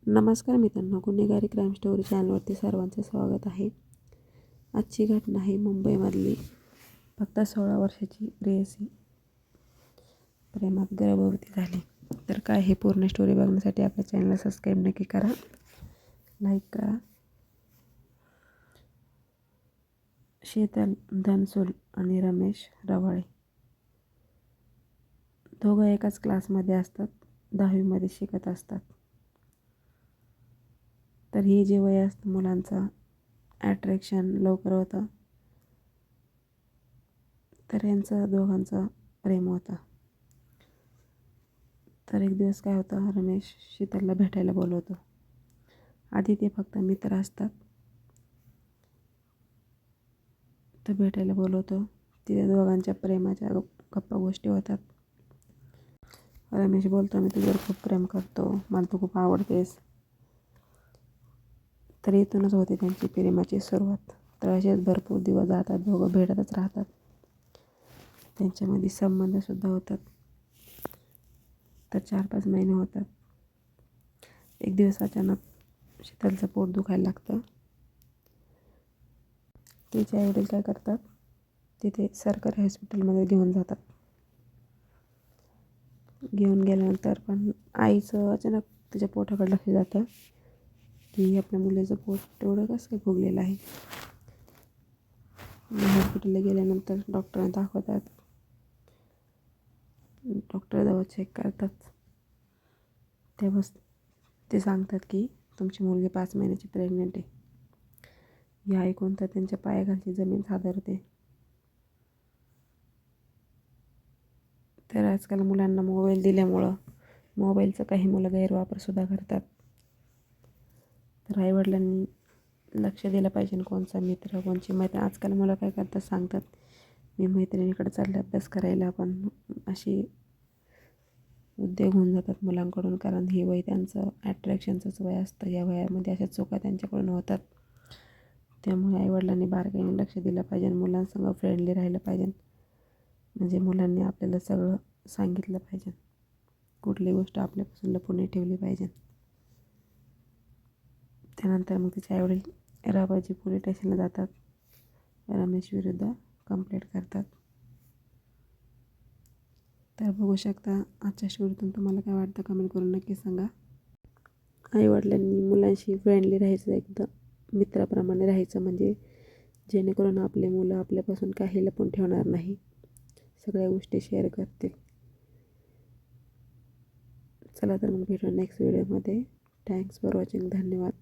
नमस्कार मित्रांनो, गुन्हेगारी क्राईम स्टोरी चॅनलवरती सर्वांचे स्वागत आहे. आजची घटना आहे मुंबईमधली. फक्त 16 वर्षाची प्रेयसी प्रेमात गर्भवती झाली. तर काय हे पूर्ण स्टोरी बघण्यासाठी आपल्या चॅनलला सबस्क्राईब नक्की करा, लाईक करा. शीतल धनसुल आणि रमेश रवाळे दोघं एकाच क्लासमध्ये असतात, 10वीमध्ये शिकत असतात. तर ही जे वय असतं मुलांचं ॲट्रॅक्शन लवकर होतं, तर यांचं दोघांचं प्रेम होतं. तर एक दिवस काय होतं, रमेश शीतलला भेटायला बोलवतो. आधी ते फक्त मित्र असतात, तर भेटायला बोलवतो. तिथे दोघांच्या प्रेमाच्या गप्पा गोष्टी होतात. रमेश बोलतो, मी तुझ्यावर खूप प्रेम करतो, मला तू खूप आवडतेस. तर इथूनच होते त्यांची प्रेमाची सुरुवात. तर असेच भरपूर दिवस जातात, दोघं भेटतच राहतात, त्यांच्यामध्ये संबंधसुद्धा होतात. तर 4-5 महिने होतात. एक दिवस अचानक शीतलचं पोट दुखायला लागतं. तिचे आईवडील काय करतात, तिथे सरकारी हॉस्पिटलमध्ये घेऊन जातात. घेऊन गेल्यानंतर पण आईचं अचानक तिच्या पोटाकडे लक्ष जातं की आपल्या मुलीचं पोट तेवढं कसं काय फुगलेलं आहे. हॉस्पिटलला गेल्यानंतर डॉक्टरांना दाखवतात. डॉक्टर दवा चेक करतात. तेव्हाच ते सांगतात की तुमची मुलगी 5 महिन्याची प्रेग्नंट आहे. हे ऐकून तर त्यांच्या पायाखालची जमीन हादरते. तर आजकाल मुलांना मोबाईल दिल्यामुळं मोबाईलचा काही मुलं गैरवापरसुद्धा करतात. तर आईवडिलांनी लक्ष दिलं पाहिजे, कोणचा मित्र कोणची मैत्रीण. आजकाल मुलं काय करतात, सांगतात मी मैत्रिणीकडे चालले अभ्यास करायला, पण अशी उद्योग होऊन जातात मुलांकडून. कारण हे वय त्यांचं ॲट्रॅक्शनचंच वय असतं. या वयामध्ये अशा चुका त्यांच्याकडून होतात. त्यामुळे आईवडिलांनी बारकाईने लक्ष दिलं पाहिजे, मुलांसंग फ्रेंडली राहिलं पाहिजे. म्हणजे मुलांनी आपल्याला सगळं सांगितलं पाहिजे, कुठली गोष्ट आपल्यापासून लपवून नाही ठेवली पाहिजे. त्यानंतर मग तिचे आईवडील राबाजी पोलीस स्टेशनला जातात. रमेश विरुद्ध कंप्लेंट करतात. तर बघू शकता आजच्या स्टोरीतून तुम्हाला काय वाटतं, कमेंट करून नक्की सांगा. आईवडिलांनी मुलांशी फ्रेंडली राहायचं, एकदम मित्राप्रमाणे राहायचं, म्हणजे जेणेकरून आपले मुलं आपल्यापासून काही लपवून ठेवणार नाही, सगळ्या गोष्टी शेअर करतील. चला तर मग भेटू नेक्स्ट व्हिडिओमध्ये. Thanks for watching. धन्यवाद.